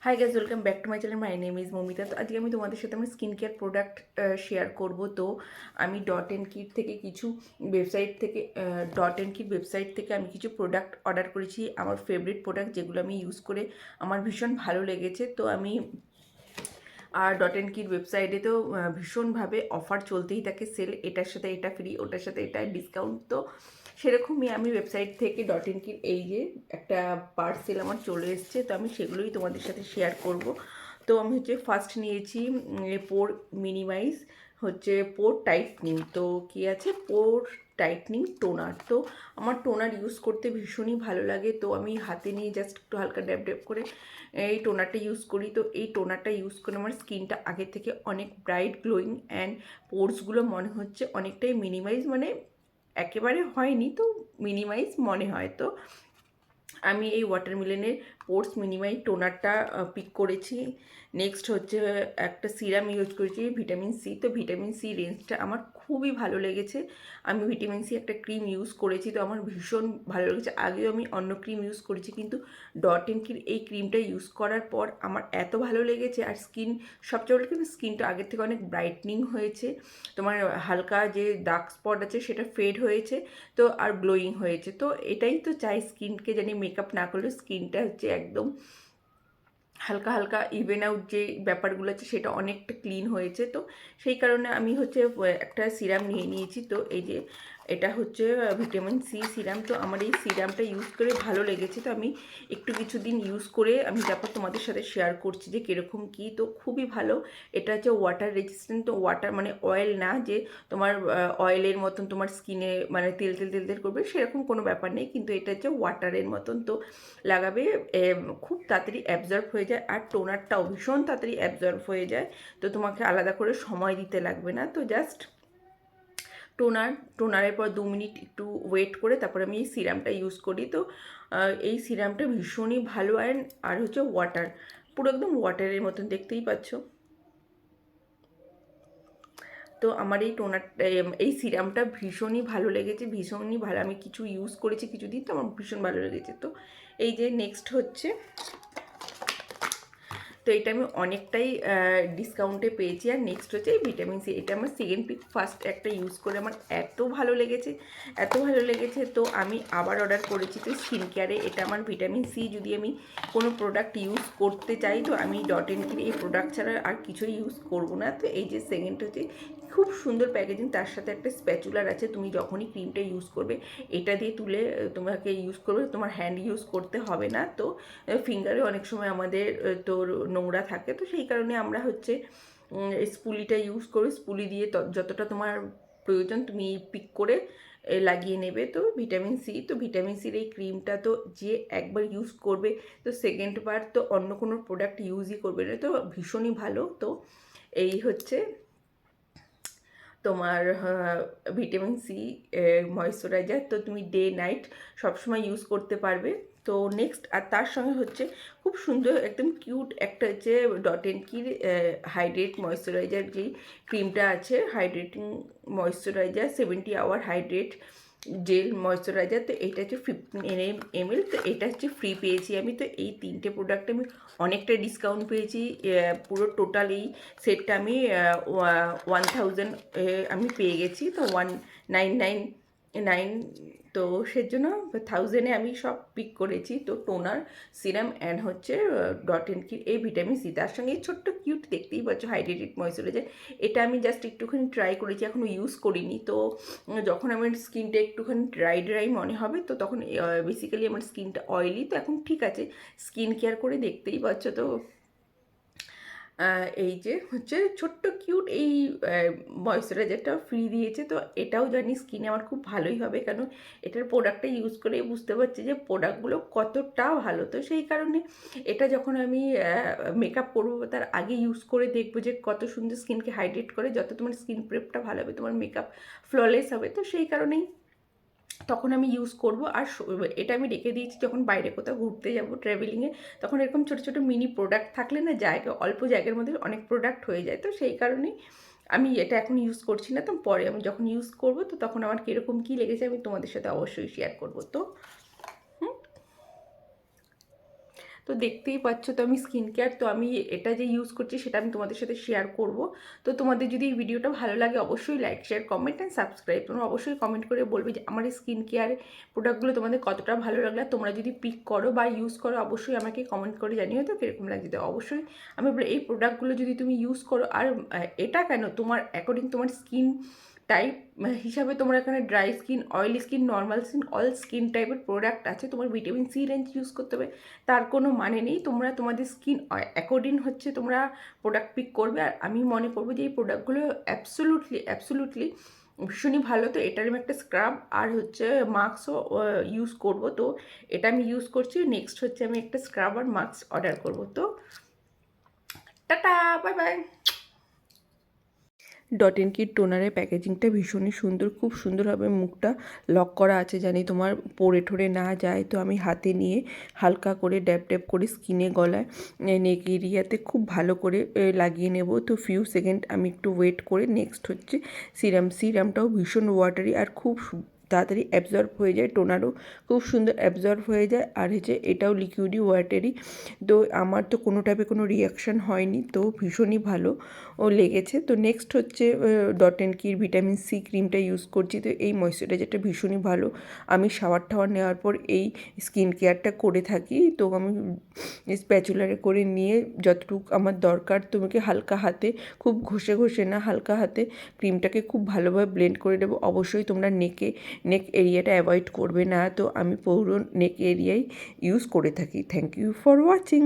High guys, welcome back to my channel. My name is Mamita. তো আজকে আমি তোমাদের সাথে আমার স্কিন কেয়ার প্রোডাক্ট শেয়ার করব। তো আমি ডট এন্ড কিট থেকে কিছু ওয়েবসাইট থেকে আমি কিছু প্রোডাক্ট অর্ডার করেছি, আমার ফেভারিট প্রোডাক্ট যেগুলো আমি ইউজ করে আমার ভীষণ ভালো লেগেছে। তো আমি আর ডট এন্ড কিট ওয়েবসাইটে তো ভীষণভাবে অফার চলতেই থাকে, সেল, এটার সাথে এটা ফ্রি, ওটার সাথে এটা ডিসকাউন্ট। তো সেরকমই আমি ওয়েবসাইট থেকে ডট এন্ড কিট এই যে একটা পার্সেল আমার চলে এসছে, তো আমি সেগুলোই তোমাদের সাথে শেয়ার করব। তো আমি ফার্স্ট নিয়েছি পোর মিনিমাইজ, পোর টাইটনিং। তো কি আছে, পোর টাইটনিং টোনার। তো আমার টোনার ইউজ করতে ভীষণই ভালো লাগে, তো আমি হাতে নিয়ে জাস্ট একটু হালকা ড্যাব ড্যাব করে এই টোনারটা ইউজ করি। তো এই টোনারটা ইউজ করে আমার স্কিনটা আগের থেকে অনেক ব্রাইট, গ্লোয়িং অ্যান্ড পোর্সগুলো মনে হচ্ছে অনেকটাই মিনিমাইজ, মানে একেবারে হয়নি তো মিনিমাইজ মনে হয়। তো আমি এই ওয়াটারমেলনের পোর্স মিনিমাইজ টোনারটা পিক করেছি। নেক্সট একটা সিরাম ইউজ করেছি ভিটামিন সি। তো ভিটামিন সি রেঞ্জটা আমার খুবই ভালো লেগেছে। আমি ভিটামিন সি একটা ক্রিম ইউজ করেছি, তো আমার ভীষণ ভালো লেগেছে। আগেও আমি অন্য ক্রিম ইউজ করেছি, কিন্তু ডট এন্ড কির এই ক্রিমটা ইউজ করার পর আমার এত ভালো লেগেছে। আর সবচেয়ে বড় কিন্তু স্কিনটা আগের থেকে অনেক ব্রাইটনিং হয়েছে, তোমার হালকা যে ডার্ক স্পট আছে সেটা ফেড হয়েছে, তো আর গ্লোয়িং হয়েছে। তো এটাই তো চাই স্কিনকে, জানি মেকআপ না করলে স্কিনটা একদম হালকা হালকা ইভেন আউট যে ব্যাপারগুলো আছে সেটা অনেকটা ক্লিন হয়েছে। তো সেই কারণে আমি একটা সিরাম নিয়ে নিয়েছি। তো এই যে এটা ভিটামিন সি সিরাম। তো আমার এই সিরামটা ইউজ করে ভালো লেগেছে, তো আমি কিছুদিন ইউজ করে আমি তারপর তোমাদের সাথে শেয়ার করছি যে কীরকম কী। তো খুবই ভালো। এটা ওয়াটার রেজিস্ট্যান্ট। তো ওয়াটার মানে অয়েল না যে তোমার অয়েলের মতন তোমার স্কিনে মানে তেল তেল তেল তেল করবে, সেরকম কোনো ব্যাপার নেই, কিন্তু এটা ওয়াটারের মতন। তো লাগাবে, খুব তাড়াতাড়ি অ্যাবজর্ব হয়ে যায়, আর টোনারটাও ভীষণ তাড়াতাড়ি অ্যাবজর্ব হয়ে যায়। তো তোমাকে আলাদা করে সময় দিতে লাগবে না। তো জাস্ট টোনারের পর 2 মিনিট একটু ওয়েট করে তারপরে আমি এই সিরামটা ইউজ করি। তো এই সিরামটা ভীষণই ভালো। আর ওয়াটার, পুরো একদম ওয়াটারের মতন, দেখতেই পাচ্ছ। তো আমার এই এই সিরামটা ভীষণই ভালো লেগেছে, ভীষণই ভালো। আমি কিছু ইউজ করেছি কিছুদিন, তো আমার ভীষণ ভালো লেগেছে। তো এই যে নেক্সট তো এটা আমি অনেকটাই ডিসকাউন্টে পেয়েছি। আর নেক্সট এই ভিটামিন সি, এটা আমার সেকেন্ড পিক। ফার্স্ট একটা ইউজ করে আমার এত ভালো লেগেছে, এত ভালো লেগেছে, তো আমি আবার অর্ডার করেছি। তো স্কিন কেয়ারে এটা আমার ভিটামিন সি, যদি আমি কোনো প্রোডাক্ট ইউজ করতে চাই তো আমি ডট এন্ড কির এই প্রোডাক্ট ছাড়া আর কিছুই ইউজ করবো না। তো এই যে সেকেন্ড খুব সুন্দর প্যাকেজিং, তার সাথে একটা স্প্যাচুলার আছে। তুমি যখনই ক্রিমটা ইউজ করবে এটা দিয়ে তুলে তোমাকে ইউজ করবে, তোমার হ্যান্ড ইউজ করতে হবে না। তো ফিঙ্গারে অনেক সময় আমাদের তোর নোংরা থাকে, তো সেই কারণে আমরা স্পুলিটা ইউজ করি। স্পুলি দিয়ে যতটা তোমার প্রয়োজন তুমি পিক করে লাগিয়ে নেবে। তো ভিটামিন সির এই ক্রিমটা তো যে একবার ইউজ করবে তো সেকেন্ড বার তো অন্য কোনো প্রোডাক্ট ইউজই করবে না। তো ভীষণই ভালো। তো এই তোমার ভিটামিন সি ময়েশ্চারাইজার। তো তুমি ডে নাইট সবসময় ইউজ করতে পারবে। তো নেক্সট, আর তার সঙ্গে খুব সুন্দর একদম কিউট একটা ডট এন্ড কির হাইড্রেট ময়েশ্চারাইজার যেই ক্রিমটা আছে, hydrating moisturizer 70 hour hydrate gel moisturizer. তো এটা 15 ml। তো এটা ফ্রি পেয়েছি আমি। তো এই 3টে প্রোডাক্ট আমি অনেকটা ডিসকাউন্ট পেয়েছি। পুরো টোটাল এই সেটটা আমি 1000 আমি পেয়ে গেছি। তো 1999, তো সেজন্য 1000-এ আমি সব পিক করেছি। তো toner, serum and dot and key এই ভিটামিন সি, তার সঙ্গে এই ছোট্ট কিউট দেখতেই পাচ্ছ হাইড্রেটেড ময়েশ্চারাইজার। এটা আমি জাস্ট একটুখানি ট্রাই করেছি, এখনও ইউজ করিনি। তো যখন আমার স্কিনটা একটুখানি ড্রাই ড্রাই মনে হবে, তো তখন বেসিক্যালি আমার স্কিনটা অয়েলি, তো এখন ঠিক আছে স্কিন কেয়ার করে, দেখতেই পাচ্ছ। তো এই যে ছোট্ট কিউট এই ময়েশ্চারাইজারটা ফ্রি দিয়েছে। তো এটাও জানি স্কিনে আমার খুব ভালোই হবে, কারণ এটার প্রোডাক্টটা ইউজ করে বুঝতে পারছি যে প্রোডাক্টগুলো কতটা ভালো। তো সেই কারণে এটা যখন আমি মেকআপ করবো তার আগে ইউজ করে দেখবো যে কত সুন্দর স্কিনকে হাইড্রেট করে। যত তোমার স্কিন প্রেপটা ভালো হবে তোমার মেকআপ ফ্ললেস হবে। তো সেই কারণেই তখন আমি ইউজ করব। আর এটা আমি রেখে দিয়েছি, যখন বাইরে কোথাও ঘুরতে যাব ট্রাভেলিংয়ে, তখন এরকম ছোটো ছোটো মিনি প্রোডাক্ট থাকলে না, অল্প জায়গার মধ্যে অনেক প্রোডাক্ট হয়ে যায়। তো সেই কারণেই আমি এটা এখন ইউজ করছি না। তো পরে আমি যখন ইউজ করব তো তখন আমার কীরকম কী লেগেছে আমি তোমাদের সাথে অবশ্যই শেয়ার করব। তো তো দেখতেই পাচ্ছ, তো আমি স্কিন কেয়ার, তো আমি এটা যে ইউজ করছি সেটা আমি তোমাদের সাথে শেয়ার করব। তো তোমাদের যদি এই ভিডিওটা ভালো লাগে অবশ্যই like, share, comment and subscribe. তোমরা অবশ্যই কমেন্ট করে বলবে যে আমার এই স্কিন কেয়ার প্রোডাক্টগুলো তোমাদের কতটা ভালো লাগলো। তোমরা যদি পিক করো বা ইউজ করো অবশ্যই আমাকে কমেন্ট করে জানিও তো কীরকম লাগছে। তো অবশ্যই আমি এই প্রোডাক্টগুলো যদি তুমি ইউজ করো, আর এটা কেন তোমার অ্যাকর্ডিং তোমার স্কিন টাইপ হিসাবে তোমরা এখানে dry skin, oily skin, normal skin, all skin টাইপের প্রোডাক্ট আছে। তোমার ভিটামিন সি রেঞ্জ ইউজ করতে হবে তার কোনো মানে নেই। তোমরা তোমাদের স্কিন অ্যাকর্ডিং হচ্ছে তোমরা প্রোডাক্ট পিক করবে। আর আমি মনে করবো যে এই প্রোডাক্টগুলো অ্যাবসোলুটলি ভীষণই ভালো। তো এটার আমি একটা স্ক্রাব আর হচ্ছে মাস্কও ইউজ করব। তো এটা আমি ইউজ করছি। নেক্সট হচ্ছে আমি একটা স্ক্রাব আর মাস্ক অর্ডার করব। তো tata, bye bye. Dot and কির টোনারের প্যাকেজিংটা ভীষণই সুন্দর, খুব সুন্দরভাবে মুখটা লক করা আছে, জানি তোমার পড়ে ঠরে না যায়। তো আমি হাতে নিয়ে হালকা করে ড্যাব ড্যাব করে স্কিনে, গলায়, নেক এরিয়াতে খুব ভালো করে লাগিয়ে নেব। তো ফিউ সেকেন্ড আমি একটু ওয়েট করে নেক্সট হচ্ছে সিরামটাও ভীষণ ওয়াটারি আর খুব তাড়াতাড়ি অ্যাবজর্ব হয়ে যায়। টোনারও খুব সুন্দর অ্যাবজর্ব হয়ে যায়। আর হচ্ছে এটাও লিকুইডই ওয়াটারি। তো আমার তো কোনো টাইপে কোনো রিয়াকশান হয়নি, তো ভীষণই ভালো লেগেছে। তো নেক্সট হচ্ছে dot and Kiir vitamin C ক্রিমটা ইউজ করছি। তো এই ময়েশ্চারাইজারটা ভীষণই ভালো। আমি শাওয়ার টাওয়ার নেওয়ার পর এই স্কিন কেয়ারটা করে থাকি। তো আমি স্প্যাচুলারে করে নিয়ে যতটুকু আমার দরকার, তোমাকে হালকা হাতে, খুব ঘষে না, হালকা হাতে ক্রিমটাকে খুব ভালোভাবে ব্লেন্ড করে দেবো। অবশ্যই তোমরা নেক এরিয়াটা অ্যাভয়েড করবে না। তো আমি পুরো নেক এরিয়াই ইউজ করে থাকি। Thank you for watching.